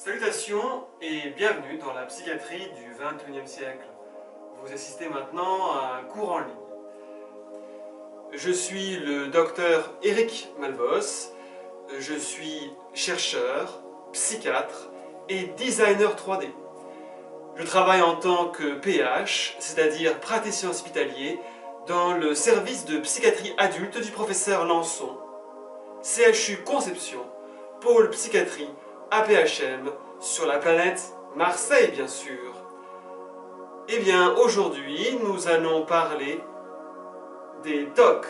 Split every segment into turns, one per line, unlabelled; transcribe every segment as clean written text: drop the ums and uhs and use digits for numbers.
Salutations et bienvenue dans la psychiatrie du XXIe siècle. Vous assistez maintenant à un cours en ligne. Je suis le docteur Eric Malvos. Je suis chercheur, psychiatre et designer 3D. Je travaille en tant que PH, c'est-à-dire praticien hospitalier, dans le service de psychiatrie adulte du professeur Lançon, CHU Conception, pôle psychiatrie APHM, sur la planète Marseille, bien sûr. Eh bien, aujourd'hui, nous allons parler des TOC,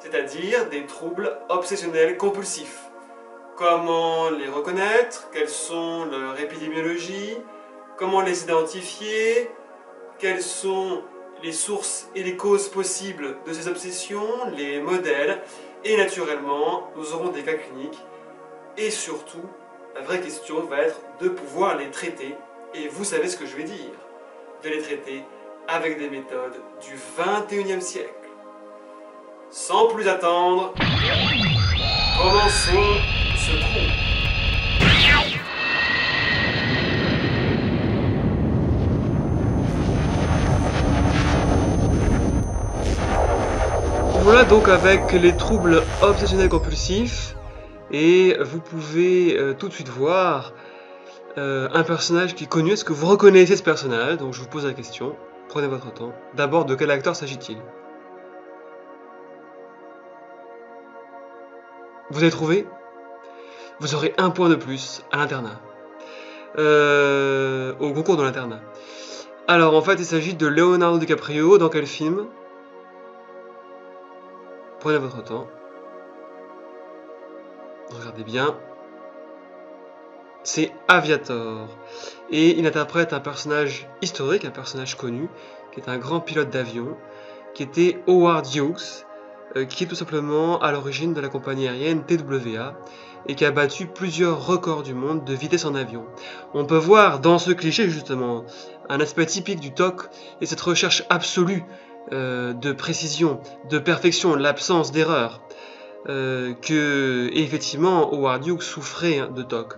c'est-à-dire des troubles obsessionnels compulsifs. Comment les reconnaître, quelles sont leurs épidémiologies, comment les identifier, quelles sont les sources et les causes possibles de ces obsessions, les modèles, et naturellement, nous aurons des cas cliniques, et surtout, la vraie question va être de pouvoir les traiter, et vous savez ce que je vais dire, de les traiter avec des méthodes du XXIe siècle. Sans plus attendre, commençons ce cours. Voilà donc avec les troubles obsessionnels compulsifs, et vous pouvez tout de suite voir un personnage qui est connu. Est-ce que vous reconnaissez ce personnage? Donc je vous pose la question, prenez votre temps. D'abord, de quel acteur s'agit-il? Vous avez trouvé? Vous aurez un point de plus à l'internat. Au concours de l'internat. Alors en fait il s'agit de Leonardo DiCaprio. Dans quel film? Prenez votre temps. Regardez bien. C'est Aviator. Et il interprète un personnage historique, un personnage connu, qui est un grand pilote d'avion, qui était Howard Hughes, qui est tout simplement à l'origine de la compagnie aérienne TWA, et qui a battu plusieurs records du monde de vitesse en avion. On peut voir dans ce cliché justement un aspect typique du TOC, et cette recherche absolue de précision, de perfection, l'absence d'erreur, et effectivement Howard Hughes souffrait de TOC,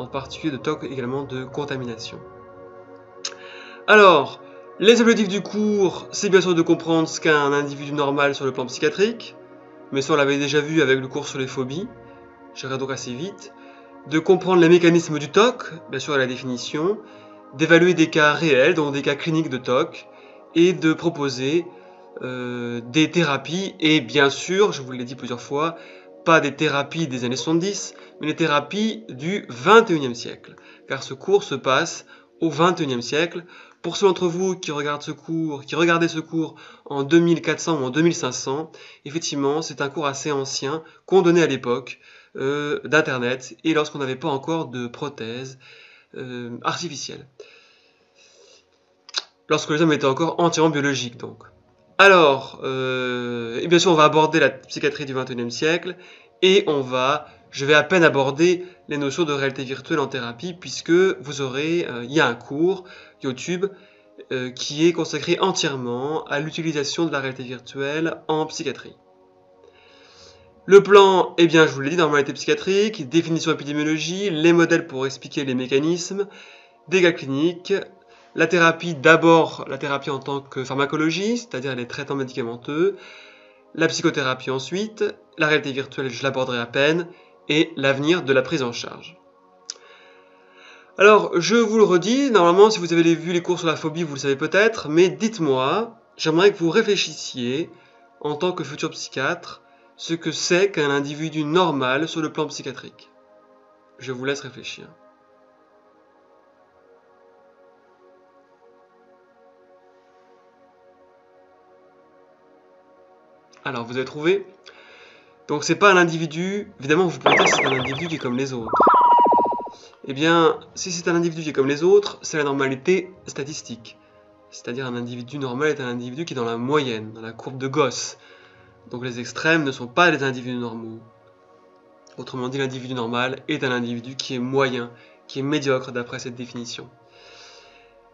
en particulier de TOC également de contamination. Alors, les objectifs du cours, c'est bien sûr de comprendre ce qu'est un individu normal sur le plan psychiatrique, mais ça on l'avait déjà vu avec le cours sur les phobies, j'irai donc assez vite, de comprendre les mécanismes du TOC, bien sûr à la définition, d'évaluer des cas réels, donc des cas cliniques de TOC, et de proposer des thérapies, et bien sûr, je vous l'ai dit plusieurs fois, pas des thérapies des années 70, mais des thérapies du XXIe siècle, car ce cours se passe au XXIe siècle. Pour ceux d'entre vous qui regardaient ce cours en 2400 ou en 2500, effectivement, c'est un cours assez ancien qu'on donnait à l'époque d'Internet, et lorsqu'on n'avait pas encore de prothèses artificielles. Lorsque les hommes étaient encore entièrement biologiques, donc. Alors, et bien sûr, on va aborder la psychiatrie du XXIe siècle, et je vais à peine aborder les notions de réalité virtuelle en thérapie, puisque vous aurez, il y a un cours YouTube qui est consacré entièrement à l'utilisation de la réalité virtuelle en psychiatrie. Le plan, eh bien, je vous l'ai dit, normalité psychiatrique, définition épidémiologie, les modèles pour expliquer les mécanismes, dégâts cliniques, la thérapie, d'abord la thérapie en tant que pharmacologie, c'est-à-dire les traitements médicamenteux, la psychothérapie ensuite, la réalité virtuelle, je l'aborderai à peine, et l'avenir de la prise en charge. Alors, je vous le redis, normalement, si vous avez vu les cours sur la phobie, vous le savez peut-être, mais dites-moi, j'aimerais que vous réfléchissiez, en tant que futur psychiatre, ce que c'est qu'un individu normal sur le plan psychiatrique. Je vous laisse réfléchir. Alors, vous avez trouvé? Donc, c'est pas un individu, évidemment, vous pouvez dire que c'est un individu qui est comme les autres. Eh bien, si c'est un individu qui est comme les autres, c'est la normalité statistique. C'est-à-dire un individu normal est un individu qui est dans la moyenne, dans la courbe de Gauss. Donc les extrêmes ne sont pas les individus normaux. Autrement dit, l'individu normal est un individu qui est moyen, qui est médiocre d'après cette définition.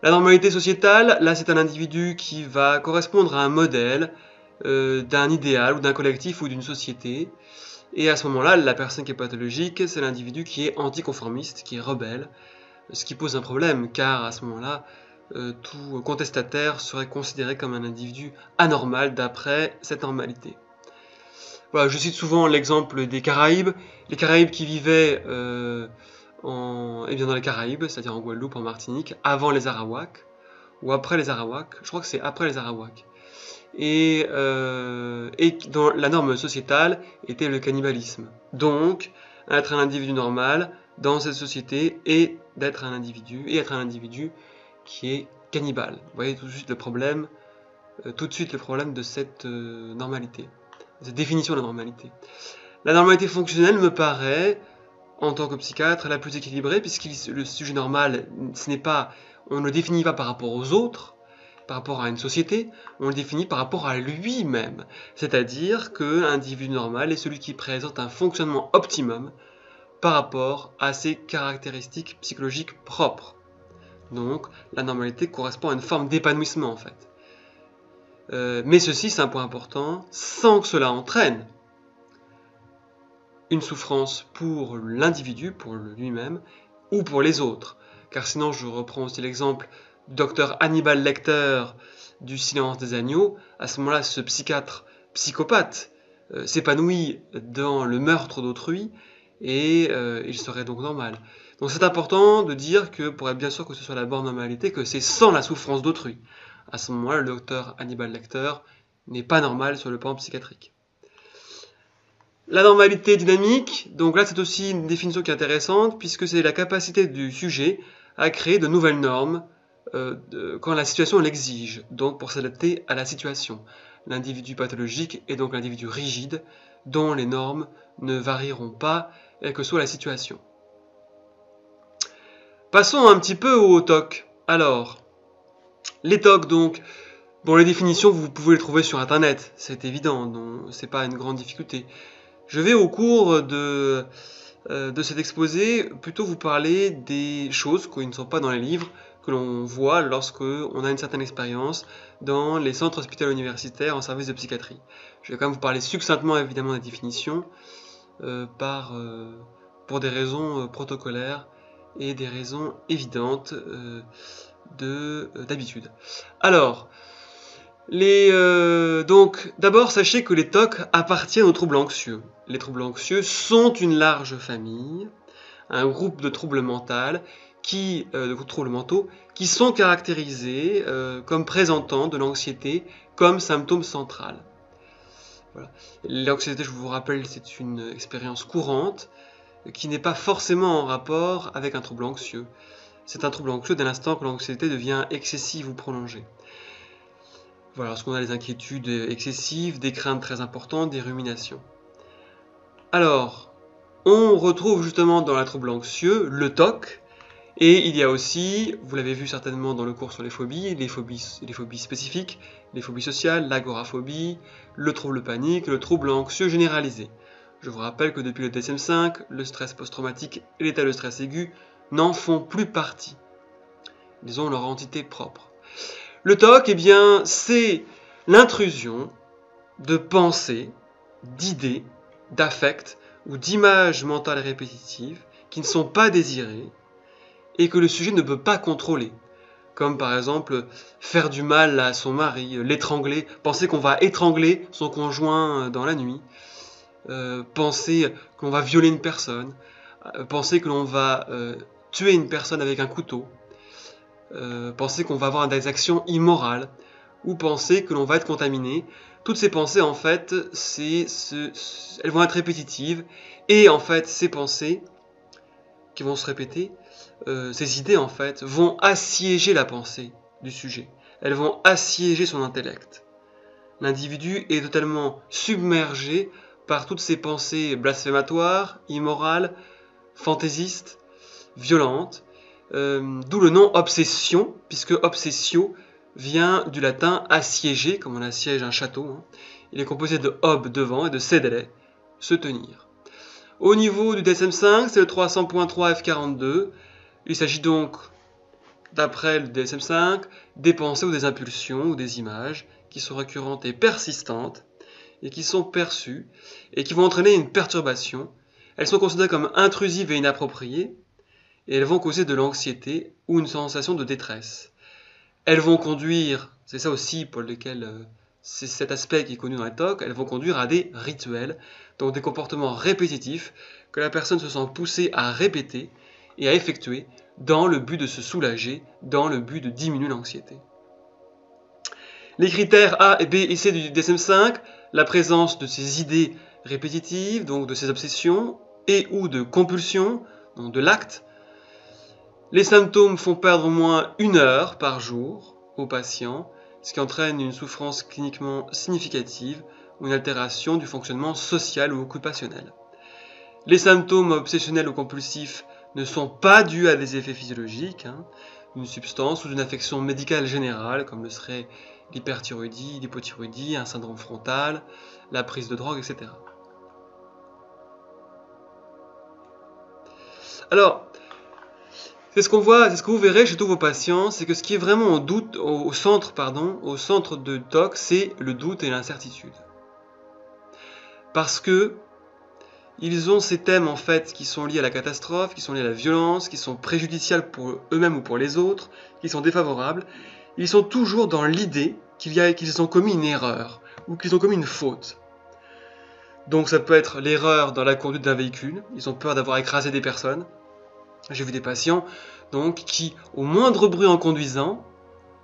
La normalité sociétale, là c'est un individu qui va correspondre à un modèle d'un idéal ou d'un collectif ou d'une société, Et à ce moment-là, la personne qui est pathologique, c'est l'individu qui est anticonformiste, qui est rebelle, ce qui pose un problème, car à ce moment-là, tout contestataire serait considéré comme un individu anormal d'après cette normalité. Voilà, je cite souvent l'exemple des Caraïbes. Les Caraïbes qui vivaient dans les Caraïbes, c'est-à-dire en Guadeloupe, en Martinique, avant les Arawaks, ou après les Arawaks, je crois que c'est après les Arawaks. Et dont la norme sociétale était le cannibalisme. Donc, être un individu normal dans cette société et être un individu qui est cannibale. Vous voyez tout de suite le problème de cette normalité, de cette définition de la normalité. La normalité fonctionnelle me paraît, en tant que psychiatre, la plus équilibrée, puisque le sujet normal, on ne le définit pas par rapport aux autres, par rapport à une société, on le définit par rapport à lui-même. C'est-à-dire que l'individu normal est celui qui présente un fonctionnement optimum par rapport à ses caractéristiques psychologiques propres. Donc, la normalité correspond à une forme d'épanouissement, en fait. Mais ceci, c'est un point important, sans que cela entraîne une souffrance pour l'individu, pour lui-même, ou pour les autres. Car sinon, je reprends aussi l'exemple du docteur Hannibal Lecter du Silence des agneaux. À ce moment-là, ce psychiatre psychopathe s'épanouit dans le meurtre d'autrui, et il serait donc normal. Donc c'est important de dire que, pour être bien sûr que ce soit la bonne normalité, que c'est sans la souffrance d'autrui. À ce moment-là, le docteur Hannibal Lecter n'est pas normal sur le plan psychiatrique. La normalité dynamique, donc là c'est aussi une définition qui est intéressante, puisque c'est la capacité du sujet à créer de nouvelles normes quand la situation l'exige, donc pour s'adapter à la situation. L'individu pathologique est donc l'individu rigide, dont les normes ne varieront pas, quelle que soit la situation. Passons un petit peu au TOC. Alors, les TOC, donc, bon, les définitions, vous pouvez les trouver sur Internet, c'est évident, donc c'est pas une grande difficulté. Je vais au cours de cet exposé plutôt vous parler des choses qui ne sont pas dans les livres, que l'on voit lorsque on a une certaine expérience dans les centres hospitaliers universitaires en service de psychiatrie. Je vais quand même vous parler succinctement évidemment des définitions pour des raisons protocolaires et des raisons évidentes d'habitude. Alors, donc, d'abord, sachez que les TOC appartiennent aux troubles anxieux. Les troubles anxieux sont une large famille, un groupe de troubles mentaux qui sont caractérisés comme présentant de l'anxiété comme symptôme central. Voilà. L'anxiété, je vous rappelle, c'est une expérience courante qui n'est pas forcément en rapport avec un trouble anxieux. C'est un trouble anxieux dès l'instant que l'anxiété devient excessive ou prolongée. Voilà, lorsqu'on a des inquiétudes excessives, des craintes très importantes, des ruminations. Alors, on retrouve justement dans le trouble anxieux le TOC, et il y a aussi, vous l'avez vu certainement dans le cours sur les phobies spécifiques, les phobies sociales, l'agoraphobie, le trouble panique, le trouble anxieux généralisé. Je vous rappelle que depuis le DSM-5, le stress post-traumatique et l'état de stress aigu n'en font plus partie. Ils ont leur entité propre. Le TOC, eh bien, c'est l'intrusion de pensées, d'idées, d'affects ou d'images mentales répétitives qui ne sont pas désirées et que le sujet ne peut pas contrôler. Comme par exemple faire du mal à son mari, l'étrangler, penser qu'on va étrangler son conjoint dans la nuit, penser qu'on va violer une personne, penser que l'on va tuer une personne avec un couteau, penser qu'on va avoir des actions immorales, ou penser que l'on va être contaminé. Toutes ces pensées, en fait, elles vont être répétitives, et en fait, ces pensées qui vont se répéter, ces idées, en fait, vont assiéger la pensée du sujet. Elles vont assiéger son intellect. L'individu est totalement submergé par toutes ces pensées blasphématoires, immorales, fantaisistes, violentes, d'où le nom obsession, puisque obsessio vient du latin assiéger, comme on assiège un château. Hein. Il est composé de ob devant et de sedere, se tenir. Au niveau du DSM-5, c'est le 300.3 F42. Il s'agit donc, d'après le DSM-5, des pensées ou des impulsions ou des images qui sont récurrentes et persistantes, et qui sont perçues et qui vont entraîner une perturbation. Elles sont considérées comme intrusives et inappropriées et elles vont causer de l'anxiété ou une sensation de détresse. Elles vont conduire, c'est ça aussi pour lequel c'est cet aspect qui est connu dans les TOC, elles vont conduire à des rituels, donc des comportements répétitifs que la personne se sent poussée à répéter et à effectuer dans le but de se soulager, dans le but de diminuer l'anxiété. Les critères A, B et C du DSM-5, la présence de ces idées répétitives, donc de ces obsessions, et ou de compulsions, donc de l'acte. Les symptômes font perdre au moins 1 heure par jour au patient, ce qui entraîne une souffrance cliniquement significative ou une altération du fonctionnement social ou occupationnel. Les symptômes obsessionnels ou compulsifs ne sont pas dus à des effets physiologiques, une substance ou une affection médicale générale, comme le serait l'hyperthyroïdie, l'hypothyroïdie, un syndrome frontal, la prise de drogue, etc. Alors, c'est ce qu'on voit, c'est ce que vous verrez chez tous vos patients, c'est que ce qui est vraiment au centre de TOC, c'est le doute et l'incertitude. Parce que ils ont ces thèmes en fait qui sont liés à la catastrophe, qui sont liés à la violence, qui sont préjudiciables pour eux-mêmes ou pour les autres, qui sont défavorables. Ils sont toujours dans l'idée qu'ils ont commis une erreur ou qu'ils ont commis une faute. Donc ça peut être l'erreur dans la conduite d'un véhicule, ils ont peur d'avoir écrasé des personnes. J'ai vu des patients donc, qui, au moindre bruit en conduisant,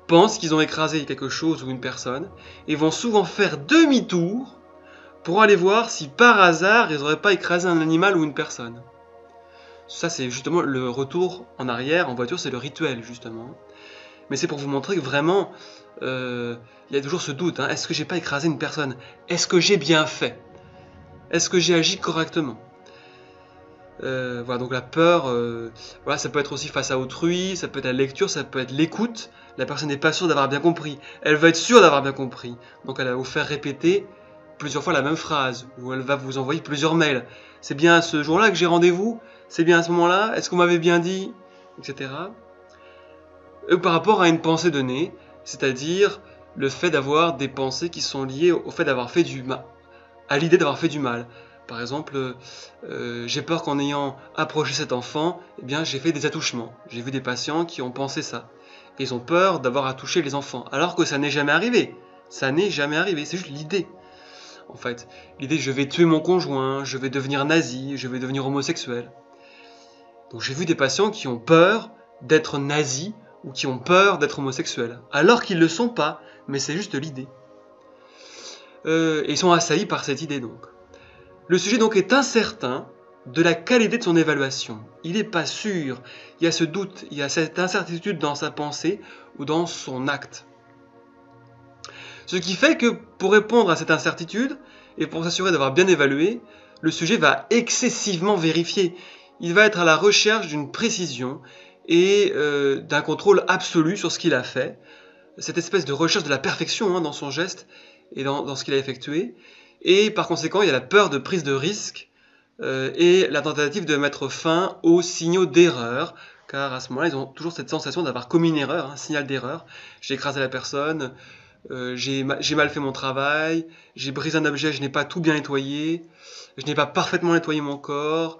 pensent qu'ils ont écrasé quelque chose ou une personne et vont souvent faire demi-tour pour aller voir si par hasard ils n'auraient pas écrasé un animal ou une personne. Ça c'est justement le retour en arrière en voiture, c'est le rituel justement. Mais c'est pour vous montrer que vraiment, il y a toujours ce doute, est-ce que j'ai pas écrasé une personne? Est-ce que j'ai bien fait? Est-ce que j'ai agi correctement? Voilà, donc la peur, voilà, ça peut être aussi face à autrui, ça peut être la lecture, ça peut être l'écoute. La personne n'est pas sûre d'avoir bien compris. Elle veut être sûre d'avoir bien compris. Donc elle va vous faire répéter plusieurs fois la même phrase, ou elle va vous envoyer plusieurs mails. C'est bien à ce jour-là que j'ai rendez-vous? C'est bien à ce moment-là? Est-ce qu'on m'avait bien dit? Etc. Par rapport à une pensée donnée, c'est-à-dire le fait d'avoir des pensées qui sont liées au fait d'avoir fait du mal, à l'idée d'avoir fait du mal. Par exemple, j'ai peur qu'en ayant approché cet enfant, eh bien, j'ai fait des attouchements. J'ai vu des patients qui ont pensé ça. Et ils ont peur d'avoir attouché les enfants, alors que ça n'est jamais arrivé. Ça n'est jamais arrivé, c'est juste l'idée. En fait, l'idée je vais tuer mon conjoint, je vais devenir nazi, je vais devenir homosexuel. Donc j'ai vu des patients qui ont peur d'être nazis ou qui ont peur d'être homosexuels, alors qu'ils ne le sont pas, mais c'est juste l'idée. Et ils sont assaillis par cette idée donc. Le sujet donc est incertain de la qualité de son évaluation. Il n'est pas sûr, il y a ce doute, il y a cette incertitude dans sa pensée ou dans son acte. Ce qui fait que pour répondre à cette incertitude et pour s'assurer d'avoir bien évalué, le sujet va excessivement vérifier. Il va être à la recherche d'une précision et d'un contrôle absolu sur ce qu'il a fait. Cette espèce de recherche de la perfection dans son geste et dans ce qu'il a effectué. Et par conséquent, il y a la peur de prise de risque et la tentative de mettre fin aux signaux d'erreur, car à ce moment-là, ils ont toujours cette sensation d'avoir commis une erreur, un signal d'erreur. J'ai écrasé la personne, j'ai mal fait mon travail, j'ai brisé un objet, je n'ai pas tout bien nettoyé, je n'ai pas parfaitement nettoyé mon corps,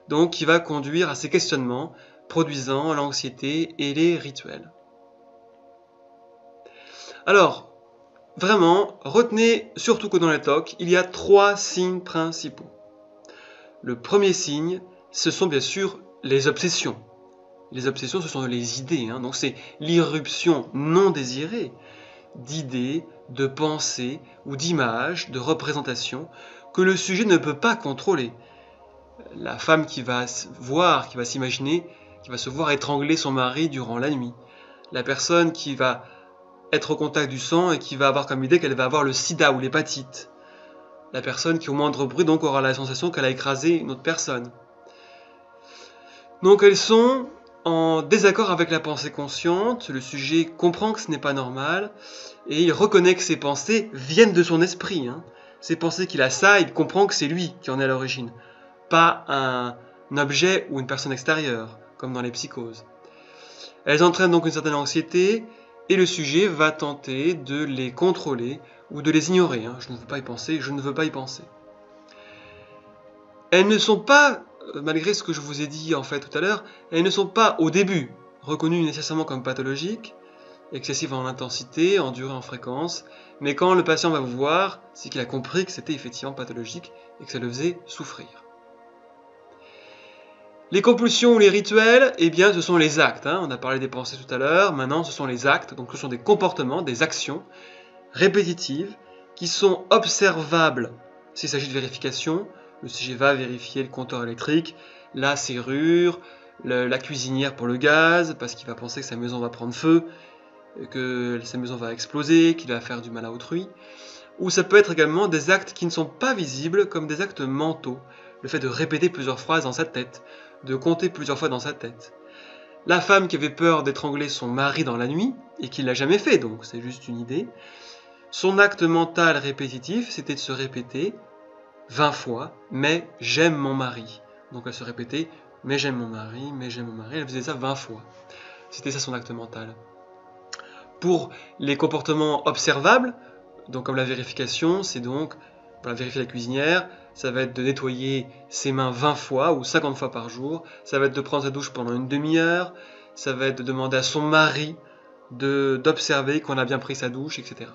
donc qui va conduire à ces questionnements, produisant l'anxiété et les rituels. Alors, vraiment, retenez surtout que dans les TOC, il y a 3 signes principaux. Le premier signe, ce sont bien sûr les obsessions. Les obsessions, ce sont les idées, donc c'est l'irruption non désirée d'idées, de pensées ou d'images, de représentations que le sujet ne peut pas contrôler. La femme qui va s'imaginer, qui va se voir étrangler son mari durant la nuit. La personne qui va être au contact du sang et qui va avoir comme idée qu'elle va avoir le sida ou l'hépatite. La personne qui au moindre bruit donc aura la sensation qu'elle a écrasé une autre personne. Donc elles sont en désaccord avec la pensée consciente, le sujet comprend que ce n'est pas normal et il reconnaît que ses pensées viennent de son esprit. Ces pensées qu'il a ça, il comprend que c'est lui qui en est à l'origine, pas un objet ou une personne extérieure, comme dans les psychoses. Elles entraînent donc une certaine anxiété et le sujet va tenter de les contrôler ou de les ignorer. Je ne veux pas y penser, je ne veux pas y penser. Elles ne sont pas, malgré ce que je vous ai dit en fait tout à l'heure, elles ne sont pas au début reconnues nécessairement comme pathologiques, excessives en intensité, en durée, en fréquence, mais quand le patient va vous voir, c'est qu'il a compris que c'était effectivement pathologique et que ça le faisait souffrir. Les compulsions ou les rituels, eh bien ce sont les actes. On a parlé des pensées tout à l'heure, maintenant ce sont les actes, donc ce sont des comportements, des actions répétitives qui sont observables s'il s'agit de vérification. Le CG va vérifier le compteur électrique, la serrure, la cuisinière pour le gaz, parce qu'il va penser que sa maison va prendre feu, que sa maison va exploser, qu'il va faire du mal à autrui. Ou ça peut être également des actes qui ne sont pas visibles, comme des actes mentaux. Le fait de répéter plusieurs phrases dans sa tête, de compter plusieurs fois dans sa tête. La femme qui avait peur d'étrangler son mari dans la nuit, et qui ne l'a jamais fait, donc c'est juste une idée, son acte mental répétitif, c'était de se répéter 20 fois « mais j'aime mon mari ». Donc elle se répétait « mais j'aime mon mari, mais j'aime mon mari ». Elle faisait ça 20 fois. C'était ça son acte mental. Pour les comportements observables, donc comme la vérification, c'est donc, pour vérifier la cuisinière, ça va être de nettoyer ses mains 20 fois ou 50 fois par jour, ça va être de prendre sa douche pendant une demi-heure, ça va être de demander à son mari d'observer qu'on a bien pris sa douche, etc.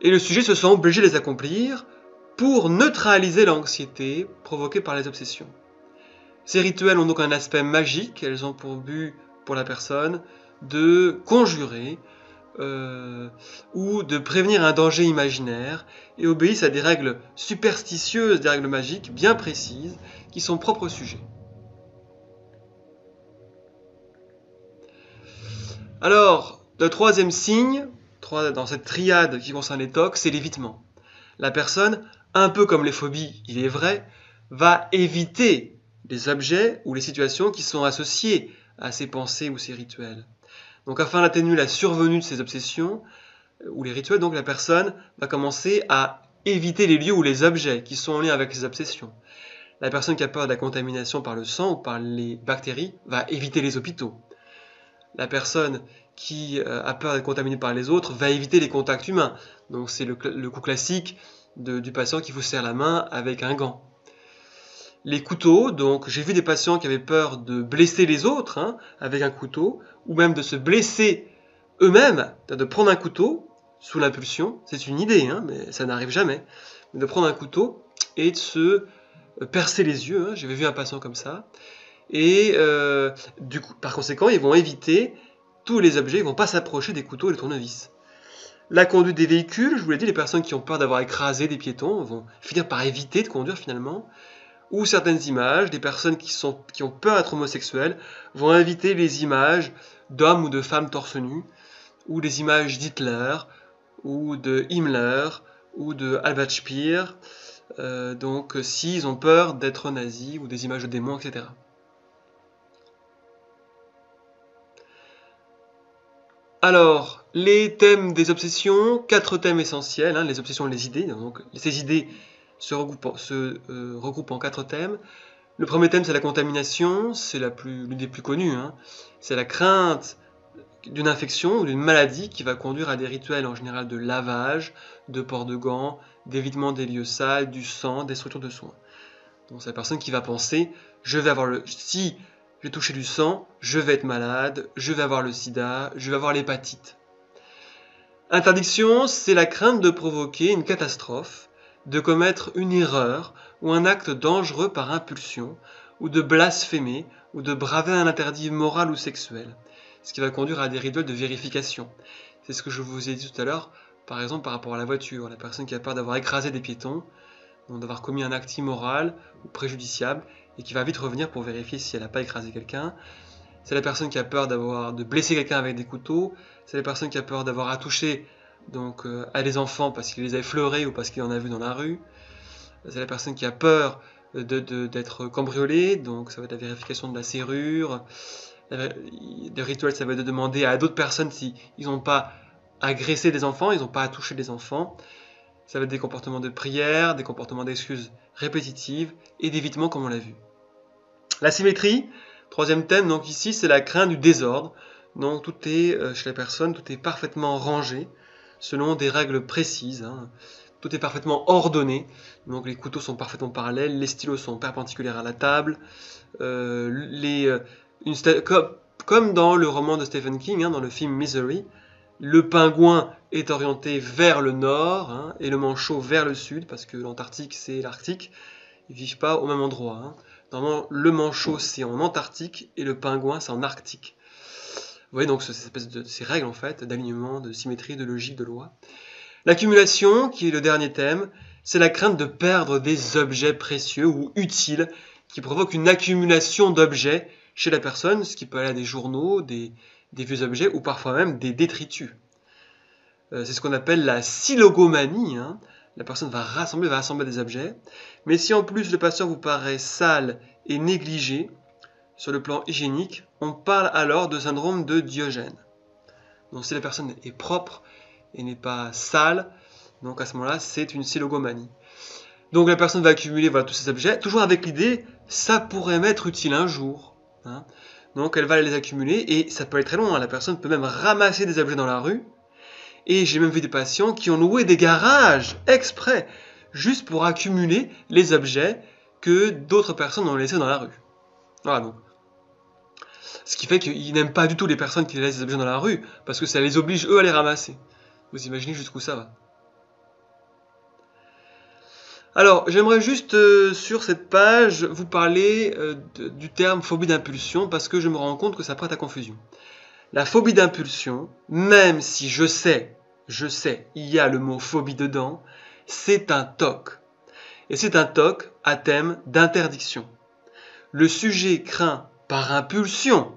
Et le sujet se sent obligé de les accomplir pour neutraliser l'anxiété provoquée par les obsessions. Ces rituels ont donc un aspect magique, elles ont pour but, pour la personne, de conjurer ou de prévenir un danger imaginaire et obéissent à des règles superstitieuses, des règles magiques bien précises qui sont propres au sujet. Alors, le troisième signe, dans cette triade qui concerne les TOC, c'est l'évitement. La personne, un peu comme les phobies, il est vrai, va éviter les objets ou les situations qui sont associées à ces pensées ou ces rituels. Donc afin d'atténuer la survenue de ces obsessions ou les rituels, donc la personne va commencer à éviter les lieux ou les objets qui sont en lien avec ces obsessions. La personne qui a peur de la contamination par le sang ou par les bactéries va éviter les hôpitaux. La personne qui a peur d'être contaminée par les autres va éviter les contacts humains. Donc c'est le coup classique du patient qui vous serre la main avec un gant. Les couteaux, donc j'ai vu des patients qui avaient peur de blesser les autres avec un couteau, ou même de se blesser eux-mêmes, de prendre un couteau sous l'impulsion, c'est une idée, mais ça n'arrive jamais, de prendre un couteau et de se percer les yeux, j'avais vu un patient comme ça, et du coup, par conséquent, ils vont éviter tous les objets, ils ne vont pas s'approcher des couteaux et des tournevis. La conduite des véhicules, je vous l'ai dit, les personnes qui ont peur d'avoir écrasé des piétons vont finir par éviter de conduire finalement. Ou certaines images, des personnes qui ont peur d'être homosexuelles vont éviter les images d'hommes ou de femmes torse nu, ou les images d'Hitler, ou de Himmler, ou de Albert Speer, donc s'ils ont peur d'être nazis, ou des images de démons, etc. Alors, les thèmes des obsessions, 4 thèmes essentiels, les obsessions et les idées. Donc, ces idées se regroupent en 4 thèmes. Le premier thème, c'est la contamination, c'est l'une des plus connues. C'est la crainte d'une infection ou d'une maladie qui va conduire à des rituels en général de lavage, de port de gants, d'évitement des lieux sales, du sang, des structures de soins. Donc c'est la personne qui va penser, si je vais toucher du sang, je vais être malade, je vais avoir le sida, je vais avoir l'hépatite. Interdiction, c'est la crainte de provoquer une catastrophe, de commettre une erreur ou un acte dangereux par impulsion, ou de blasphémer, ou de braver un interdit moral ou sexuel, ce qui va conduire à des rituels de vérification. C'est ce que je vous ai dit tout à l'heure, par exemple par rapport à la voiture, la personne qui a peur d'avoir écrasé des piétons, donc d'avoir commis un acte immoral ou préjudiciable, et qui va vite revenir pour vérifier si elle n'a pas écrasé quelqu'un. C'est la personne qui a peur de blesser quelqu'un avec des couteaux, c'est la personne qui a peur d'avoir à toucher à des enfants parce qu'il les a effleurés ou parce qu'il en a vu dans la rue. C'est la personne qui a peur d'être cambriolé, donc ça va être la vérification de la serrure. Le rituel, ça va être de demander à d'autres personnes s'ils n'ont pas agressé des enfants, ils n'ont pas à toucher des enfants. Ça va être des comportements de prière, des comportements d'excuses répétitives et d'évitement comme on l'a vu. La symétrie, troisième thème, donc ici c'est la crainte du désordre. Donc tout est chez la personne, tout est parfaitement rangé, selon des règles précises. Hein. Tout est parfaitement ordonné, donc les couteaux sont parfaitement parallèles, les stylos sont perpendiculaires à la table, comme dans le roman de Stephen King, hein, dans le film Misery, le pingouin est orienté vers le nord hein, et le manchot vers le sud, parce que l'Antarctique c'est l'Arctique, ils ne vivent pas au même endroit. Hein. Normalement, le manchot c'est en Antarctique et le pingouin c'est en Arctique. Vous voyez donc ces règles en fait, d'alignement, de symétrie, de logique, de loi. L'accumulation, qui est le dernier thème, c'est la crainte de perdre des objets précieux ou utiles qui provoquent une accumulation d'objets chez la personne, ce qui peut aller à des journaux, des vieux objets ou parfois même des détritus. C'est ce qu'on appelle la silogomanie. Hein. La personne va assembler des objets. Mais si en plus le pasteur vous paraît sale et négligé sur le plan hygiénique, on parle alors de syndrome de Diogène. Donc si la personne est propre et n'est pas sale, donc à ce moment-là, c'est une silogomanie. Donc la personne va accumuler tous ces objets, toujours avec l'idée, ça pourrait m'être utile un jour. Hein. Donc elle va les accumuler, et ça peut aller très loin. La personne peut même ramasser des objets dans la rue, et j'ai même vu des patients qui ont loué des garages exprès, juste pour accumuler les objets que d'autres personnes ont laissés dans la rue. Voilà donc. Ce qui fait qu'ils n'aiment pas du tout les personnes qui laissent des objets dans la rue, parce que ça les oblige eux à les ramasser. Vous imaginez jusqu'où ça va. Alors, j'aimerais juste, sur cette page, vous parler du terme phobie d'impulsion, parce que je me rends compte que ça prête à confusion. La phobie d'impulsion, même si je sais, il y a le mot phobie dedans, c'est un TOC. Et c'est un TOC à thème d'interdiction. Le sujet craint, par impulsion,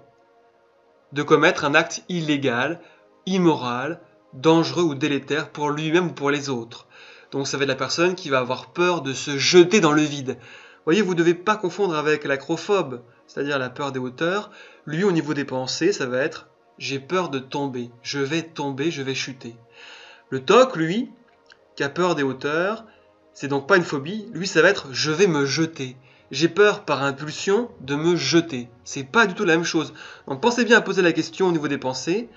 de commettre un acte illégal, immoral, dangereux ou délétère pour lui-même ou pour les autres. Donc ça va être la personne qui va avoir peur de se jeter dans le vide. Vous voyez, vous ne devez pas confondre avec l'acrophobe, c'est-à-dire la peur des hauteurs. Lui, au niveau des pensées, ça va être « j'ai peur de tomber, je vais chuter ». Le TOC, lui, qui a peur des hauteurs, c'est donc pas une phobie, lui ça va être « je vais me jeter ». J'ai peur par impulsion de me jeter. C'est pas du tout la même chose. Donc pensez bien à poser la question au niveau des pensées,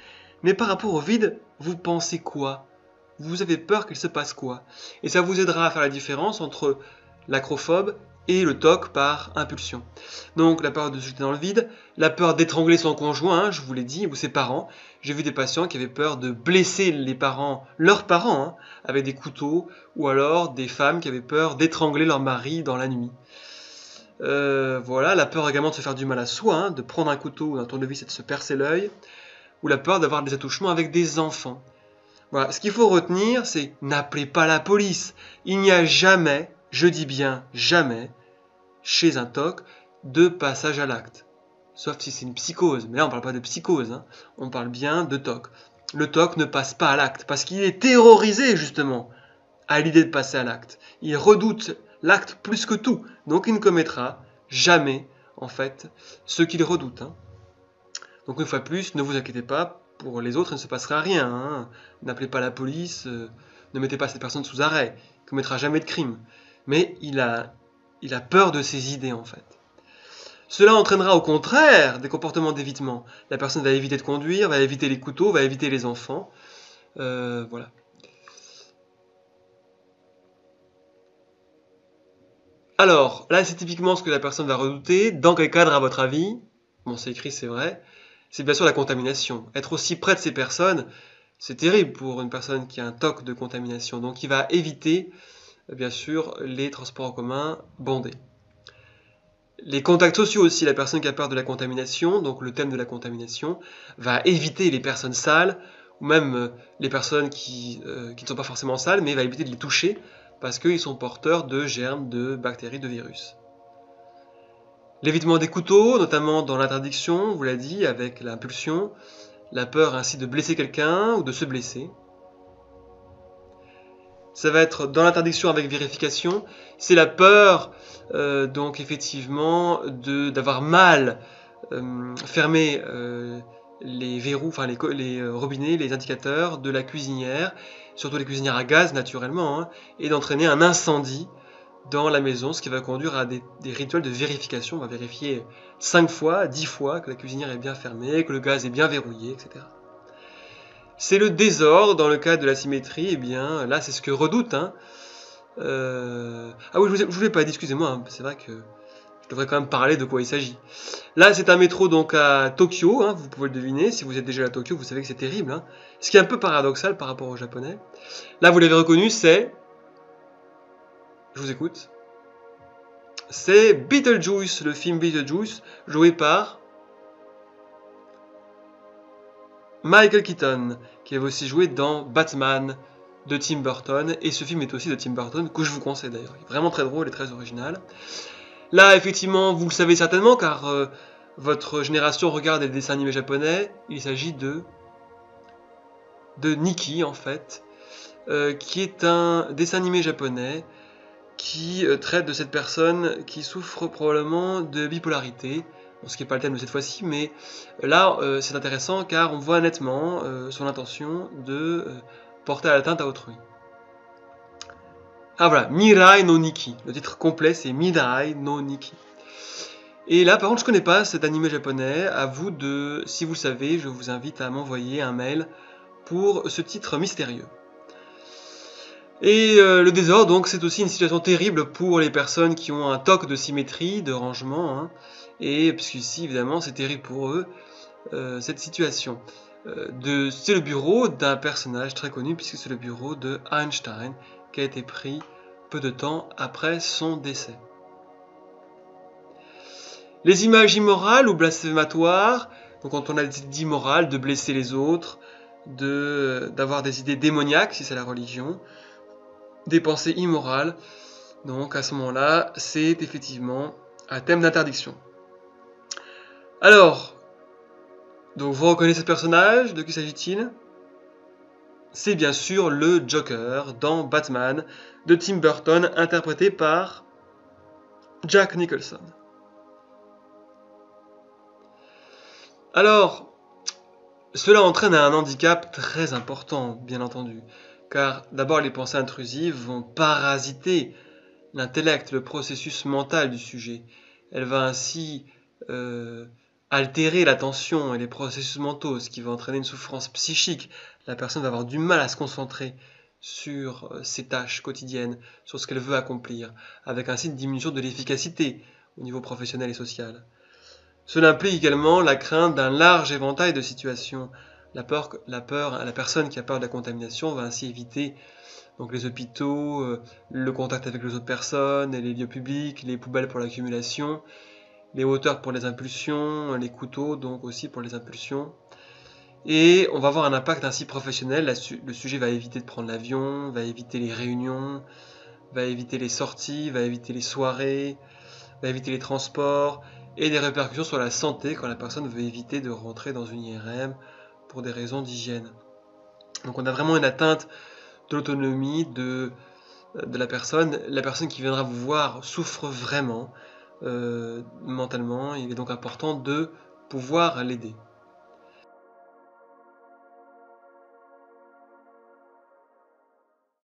mais par rapport au vide, vous pensez quoi ? Vous avez peur qu'il se passe quoi ? Et ça vous aidera à faire la différence entre l'acrophobe et le TOC par impulsion. Donc la peur de se jeter dans le vide, la peur d'étrangler son conjoint, hein, je vous l'ai dit, ou ses parents. J'ai vu des patients qui avaient peur de blesser leurs parents, hein, avec des couteaux, ou alors des femmes qui avaient peur d'étrangler leur mari dans la nuit. Voilà, la peur également de se faire du mal à soi, hein, de prendre un couteau ou un tournevis et de se percer l'œil, ou la peur d'avoir des attouchements avec des enfants. Voilà, ce qu'il faut retenir, c'est n'appelez pas la police. Il n'y a jamais, je dis bien jamais, chez un TOC, de passage à l'acte. Sauf si c'est une psychose, mais là on ne parle pas de psychose, hein. On parle bien de TOC. Le TOC ne passe pas à l'acte, parce qu'il est terrorisé justement à l'idée de passer à l'acte. Il redoute l'acte plus que tout, donc il ne commettra jamais, en fait, ce qu'il redoute. Hein. Donc une fois de plus, ne vous inquiétez pas, pour les autres il ne se passera rien. Hein. N'appelez pas la police, ne mettez pas cette personne sous arrêt, il ne commettra jamais de crime. Mais il a peur de ses idées en fait. Cela entraînera au contraire des comportements d'évitement. La personne va éviter de conduire, va éviter les couteaux, va éviter les enfants. Voilà. Alors, là, c'est typiquement ce que la personne va redouter. Dans quel cadre, à votre avis ? Bon, c'est écrit, c'est vrai. C'est bien sûr la contamination. Être aussi près de ces personnes, c'est terrible pour une personne qui a un TOC de contamination. Donc, il va éviter, bien sûr, les transports en commun bondés. Les contacts sociaux aussi, la personne qui a peur de la contamination, donc le thème de la contamination, va éviter les personnes sales, ou même les personnes qui ne sont pas forcément sales, mais va éviter de les toucher, parce qu'ils sont porteurs de germes, de bactéries, de virus. L'évitement des couteaux, notamment dans l'interdiction, on vous l'a dit, avec l'impulsion, la peur ainsi de blesser quelqu'un ou de se blesser. Ça va être dans l'interdiction avec vérification, c'est la peur, donc effectivement, d'avoir mal fermé les verrous, enfin les robinets, les indicateurs de la cuisinière, surtout les cuisinières à gaz naturellement, hein, et d'entraîner un incendie dans la maison, ce qui va conduire à des rituels de vérification. On va vérifier 5 fois, 10 fois que la cuisinière est bien fermée, que le gaz est bien verrouillé, etc. C'est le désordre dans le cas de la symétrie. Eh bien, là, c'est ce que redoute. Hein. Ah oui, je vous l'ai pas dit, excusez-moi. Hein, c'est vrai que je devrais quand même parler de quoi il s'agit. Là, c'est un métro donc à Tokyo. Hein, vous pouvez le deviner. Si vous êtes déjà à Tokyo, vous savez que c'est terrible. Hein. Ce qui est un peu paradoxal par rapport au japonais. Là, vous l'avez reconnu, c'est... Je vous écoute. C'est Beetlejuice, le film Beetlejuice, joué par Michael Keaton, qui avait aussi joué dans Batman de Tim Burton, et ce film est aussi de Tim Burton, que je vous conseille d'ailleurs. Il est vraiment très drôle et très original. Là, effectivement, vous le savez certainement, car votre génération regarde des dessins animés japonais. Il s'agit de Nikki, en fait, qui est un dessin animé japonais qui traite de cette personne qui souffre probablement de bipolarité. Bon, ce qui n'est pas le thème de cette fois-ci, mais là, c'est intéressant car on voit nettement son intention de porter à l'atteinte à autrui. Ah voilà, Mirai no Nikki. Le titre complet, c'est Mirai no Nikki. Et là, par contre, je connais pas cet animé japonais. À vous de, si vous le savez, je vous invite à m'envoyer un mail pour ce titre mystérieux. Et le désordre, donc, c'est aussi une situation terrible pour les personnes qui ont un toc de symétrie, de rangement, hein, et puisqu'ici, évidemment, c'est terrible pour eux, cette situation. C'est le bureau d'un personnage très connu, puisque c'est le bureau de Einstein, qui a été pris peu de temps après son décès. Les images immorales ou blasphématoires, donc quand on a dit immoral, de blesser les autres, d'avoir des idées démoniaques, si c'est la religion, des pensées immorales. Donc à ce moment-là, c'est effectivement un thème d'interdiction. Alors, donc vous reconnaissez ce personnage, de qui s'agit-il? C'est bien sûr le Joker dans Batman de Tim Burton, interprété par Jack Nicholson. Alors, cela entraîne un handicap très important, bien entendu, car d'abord les pensées intrusives vont parasiter l'intellect, le processus mental du sujet. Elle va ainsi altérer l'attention et les processus mentaux, ce qui va entraîner une souffrance psychique. La personne va avoir du mal à se concentrer sur ses tâches quotidiennes, sur ce qu'elle veut accomplir, avec ainsi une diminution de l'efficacité au niveau professionnel et social. Cela implique également la crainte d'un large éventail de situations. La personne qui a peur de la contamination va ainsi éviter donc les hôpitaux, le contact avec les autres personnes, les lieux publics, les poubelles pour l'accumulation, les hauteurs pour les impulsions, les couteaux donc aussi pour les impulsions. Et on va avoir un impact ainsi professionnel. Le sujet va éviter de prendre l'avion, va éviter les réunions, va éviter les sorties, va éviter les soirées, va éviter les transports, et des répercussions sur la santé quand la personne veut éviter de rentrer dans une IRM pour des raisons d'hygiène. Donc on a vraiment une atteinte de l'autonomie de la personne. La personne qui viendra vous voir souffre vraiment mentalement. Il est donc important de pouvoir l'aider.